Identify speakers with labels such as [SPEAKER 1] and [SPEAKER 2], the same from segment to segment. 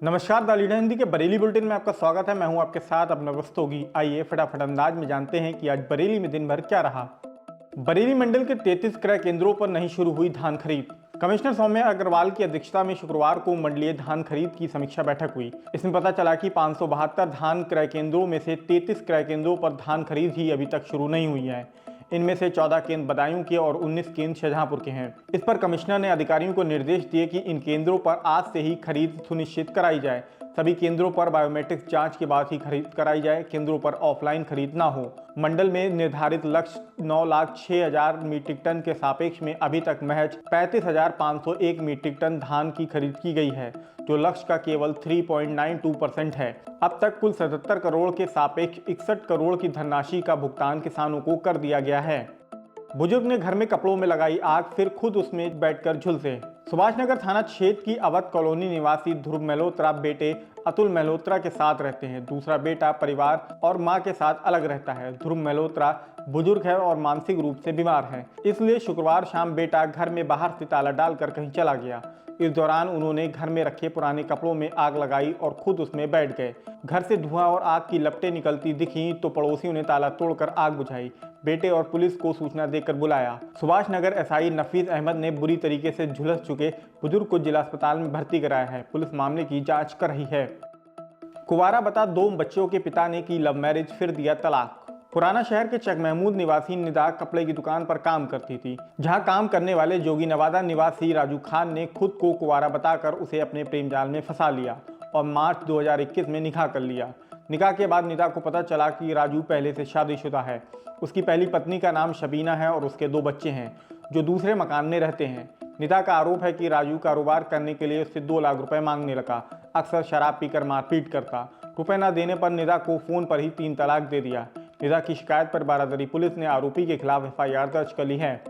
[SPEAKER 1] नमस्कार, the leader Hindi के Bareilly bulletin में आपका स्वागत है। मैं हूं आपके साथ अपना वस्तोगी। आइए फटाफट अंदाज में जानते हैं कि आज बरेली में दिन भर क्या रहा। बरेली मंडल के 33 क्रय केंद्रों पर नहीं शुरू हुई धान खरीद। कमिश्नर सौम्या अग्रवाल की अध्यक्षता में शुक्रवार को मंडलीय धान खरीद की समीक्षा बैठक हुई। इसमें पता चला कि 572 धान क्रय केंद्रों में से 33 क्रय केंद्रों पर धान खरीद ही अभी तक शुरू नहीं हुई है। इनमें से 14 केंद्र बदायूं के और 19 केंद्र शाहजहांपुर के हैं। इस पर कमिश्नर ने अधिकारियों को निर्देश दिए कि इन केंद्रों पर आज से ही खरीद सुनिश्चित कराई जाए। सभी केंद्रों पर बायोमेट्रिक जांच के बाद ही खरीद कराई जाए। केंद्रों पर ऑफलाइन खरीद ना हो। मंडल में निर्धारित लक्ष्य 9,06,000 मीट्रिक टन के सापेक्ष में अभी तक महज 35,501 मीट्रिक टन धान की खरीद की गई है, जो लक्ष्य का केवल 3.92% है। अब तक कुल 77 करोड़ के सापेक्ष 61 करोड़ की धनराशि का भुगतान किसानों को कर दिया गया है। बुजुर्ग ने घर में कपड़ों में लगाई आग, फिर खुद उसमें बैठकर झुलसे। सुभाषनगर थाना क्षेत्र की अवध कॉलोनी निवासी ध्रुव मल्होत्रा बेटे अतुल मल्होत्रा के साथ रहते हैं। दूसरा बेटा परिवार और मां के साथ अलग रहता है। ध्रुव मल्होत्रा बुजुर्ग है और मानसिक रूप से बीमार है, इसलिए शुक्रवार शाम बेटा घर में बाहर से ताला डालकर कहीं चला गया। इस दौरान उन्होंने घर में रखे पुराने कपड़ों में आग लगाई और खुद उसमें बैठ गए। घर से धुआं और आग की लपटें निकलती दिखी तो पड़ोसियों ने ताला तोड़कर आग बुझाई। बेटे और पुलिस को सूचना देकर बुलाया। सुभाषनगर एसआई नफीस अहमद ने बुरी तरीके से झुलस चुके बुजुर्ग को जिला अस्पताल में भर्ती कराया है। पुलिस मामले की जांच कर रही है। कुंवारा बता 2 बच्चों के पिता ने की लव मैरिज, फिर दिया तलाक। पुराना शहर के चक महमूद निवासी निदा कपड़े की दुकान पर काम करती थी, जहां काम करने वाले जोगी नवादा निवासी राजू खान ने खुद को कुंवारा बताकर उसे अपने प्रेम जाल में फंसा लिया और मार्च 2021 में निकाह कर लिया। निकाह के बाद निदा को पता चला कि राजू पहले से शादीशुदा है। उसकी पहली पत्नी का नाम शबीना है और उसके 2 बच्चे हैं, जो दूसरे मकान में रहते हैं। निदा का आरोप है कि राजू कारोबार करने के लिए उससे 2 लाख रुपए मांगने लगा। अक्सर शराब पीकर मारपीट करता। रुपए न देने पर निदा को फोन पर ही 3 तलाक दे दिया। निदा की शिकायत पर बारादरी पुलिस ने आरोपी के खिलाफ एफआईआर दर्ज कर ली है।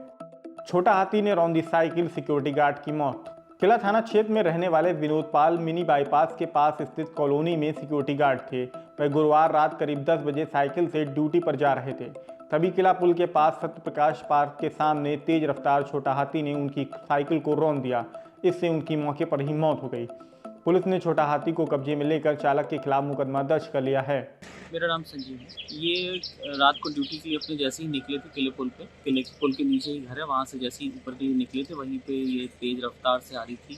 [SPEAKER 1] छोटा हाथी ने रौंदी साइकिल, सिक्योरिटी गार्ड की मौत। किला थाना क्षेत्र में रहने वाले विनोद पाल मिनी बाईपास के पास स्थित कॉलोनी में सिक्योरिटी गार्ड थे। वह गुरुवार रात करीब 10 बजे साइकिल से ड्यूटी पर जा रहे थे। तभी किला पुल के पास सत्य प्रकाश पार्क के सामने तेज रफ्तार छोटा हाथी ने उनकी साइकिल को रौंद दिया। इससे उनकी मौके पर ही मौत हो गई। पुलिस ने छोटा हाथी को कब्जे में लेकर चालक के खिलाफ मुकदमा दर्ज कर लिया है।
[SPEAKER 2] मेरा नाम संजीव है। ये रात को ड्यूटी के लिए अपने जैसे ही निकले थे किले पुल पे, किले पुल के नीचे ही घर है, वहाँ से जैसे ही ऊपर के लिए निकले थे, वहीं पे ये तेज़ रफ्तार से आ रही थी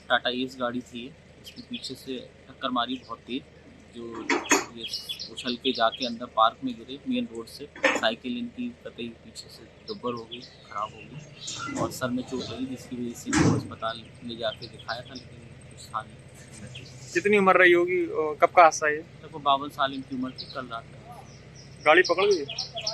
[SPEAKER 2] टाटा एस गाड़ी थी। ये उसके पीछे से टक्कर मारी बहुत तेज़, जो ये उछल के जाके अंदर पार्क में गिरे। मेन रोड से साइकिल इनकी कतई पीछे से दुब्बर हो गई, ख़राब हो गई और सर में चोट लगी, जिसकी वजह से इनको अस्पताल ले जाके दिखाया था, लेकिन कुछ था नहीं।
[SPEAKER 3] कितनी उम्र रही होगी, कब का हादसा है ये?
[SPEAKER 2] लगभग 52 साल इनकी उम्र थी। कल रात
[SPEAKER 3] गाड़ी पकड़ गई?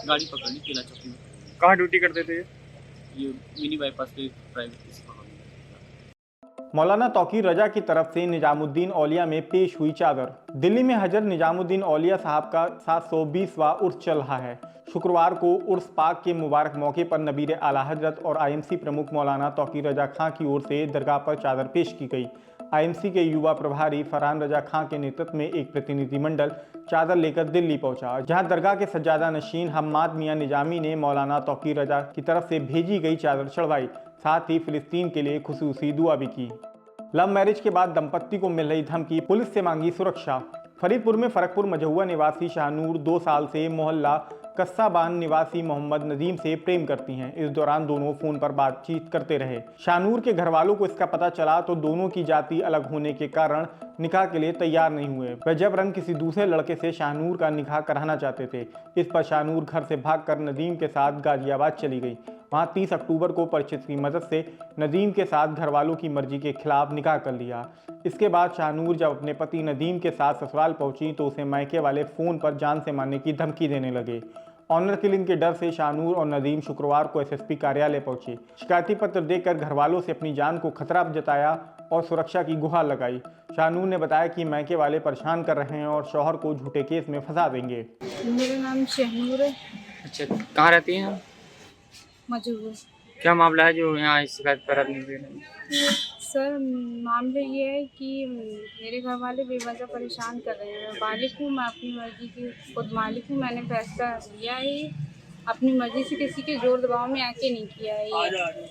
[SPEAKER 2] गाड़ी पकड़ ली किला चौकी में।
[SPEAKER 3] कहाँ ड्यूटी करते थे
[SPEAKER 2] ये मिनी बाईपास पे प्राइवेट किसी पकड़ ली।
[SPEAKER 1] मौलाना तौकीर रजा की तरफ से निजामुद्दीन औलिया में पेश हुई चादर। दिल्ली में हजरत निजामुद्दीन औलिया साहब का 720वां उर्स चल रहा है। शुक्रवार को उर्स पाक के मुबारक मौके पर नबीर आला हजरत और आईएमसी प्रमुख मौलाना तौकीर रजा खां की ओर से दरगाह पर चादर पेश की गई। आईएमसी के युवा प्रभारी फरहान रजा खां के नेतृत्व में एक प्रतिनिधिमंडल चादर लेकर दिल्ली पहुंचा, जहां दरगाह के सज्जादा नशीन हम्माद मियां निजामी ने मौलाना तौकीर रजा की तरफ से भेजी गई चादर चढ़वाई। साथ ही फिलिस्तीन के लिए खुसूसी दुआ भी की। लव मैरिज के बाद दंपत्ति को मिल रही धमकी, पुलिस से मांगी सुरक्षा। फरीदपुर में फरकपुर मझौआ निवासी शाहनूर 2 साल से मोहल्ला कस्साबान निवासी मोहम्मद नदीम से प्रेम करती हैं। इस दौरान दोनों फोन पर बातचीत करते रहे। शाहनूर के घर वालों को इसका पता चला तो दोनों की जाति अलग होने के कारण निकाह के लिए तैयार नहीं हुए। वह जबरन किसी दूसरे लड़के से शाहनूर का निकाह कराना चाहते थे। इस पर शाहनूर घर से भागकर नदीम के साथ गाजियाबाद चली गई। वहां 30 अक्टूबर को परिचित की मदद से नदीम के साथ घर वालों की मर्जी के खिलाफ निकाह कर लिया। इसके बाद शाहनूर जब अपने पति नदीम के साथ ससुराल पहुंची तो उसे मायके वाले फोन पर जान से मारने की धमकी देने लगे। ऑनर किलिंग के डर से शाहनूर और नदीम शुक्रवार को एसएसपी कार्यालय पहुंचे। शिकायती पत्र देकर घर वालों से अपनी जान को खतरा जताया और सुरक्षा की गुहार लगाई। शाहनूर ने बताया कि मायके वाले परेशान कर रहे हैं और शौहर को झूठे केस में फंसा देंगे।
[SPEAKER 4] मेरा नाम शहनूर है।
[SPEAKER 3] अच्छा, कहाँ रहती हैं आप?
[SPEAKER 4] मजबूर
[SPEAKER 3] क्या मामला है जो यहाँ इस शिकायत पर आदमी दे रहे हैं?
[SPEAKER 4] सर, मामला ये है कि मेरे घर वाले बेवजह परेशान कर रहे हैं। मैं मालिक हूँ, मैं अपनी मर्जी की खुद मालिक हूँ। मैंने फैसला लिया है अपनी मर्जी से किसी के जोर दबाव में आके नहीं किया है ये।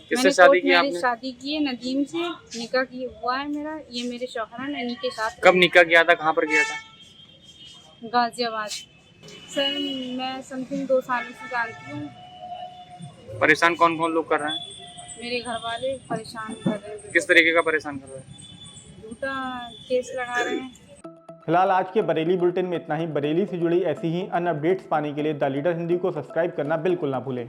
[SPEAKER 3] किससे
[SPEAKER 4] मैंने
[SPEAKER 3] शादी
[SPEAKER 4] कोर्ट
[SPEAKER 3] की
[SPEAKER 4] मैरिज
[SPEAKER 3] आपने?
[SPEAKER 4] शादी की है नदीम से, निकाह की हुआ है मेरा। ये मेरे शौहर हैं, इन्हीं के साथ
[SPEAKER 3] कब निकाह किया था, कहाँ पर किया था?
[SPEAKER 4] गाजियाबाद। सर मैं समथिंग 2 सालों से जानती हूँ।
[SPEAKER 3] परेशान कौन कौन लोग कर रहे हैं?
[SPEAKER 4] मेरे घर वाले परेशान कर रहे हैं,
[SPEAKER 3] किस तरीके का परेशान कर रहे हैं?
[SPEAKER 4] झूठा केस लगा रहे हैं।
[SPEAKER 1] फिलहाल आज के बरेली बुलेटिन में इतना ही। बरेली से जुड़ी ऐसी ही अन्य अपडेट्स पाने के लिए द लीडर हिंदी को सब्सक्राइब करना बिल्कुल ना भूलें।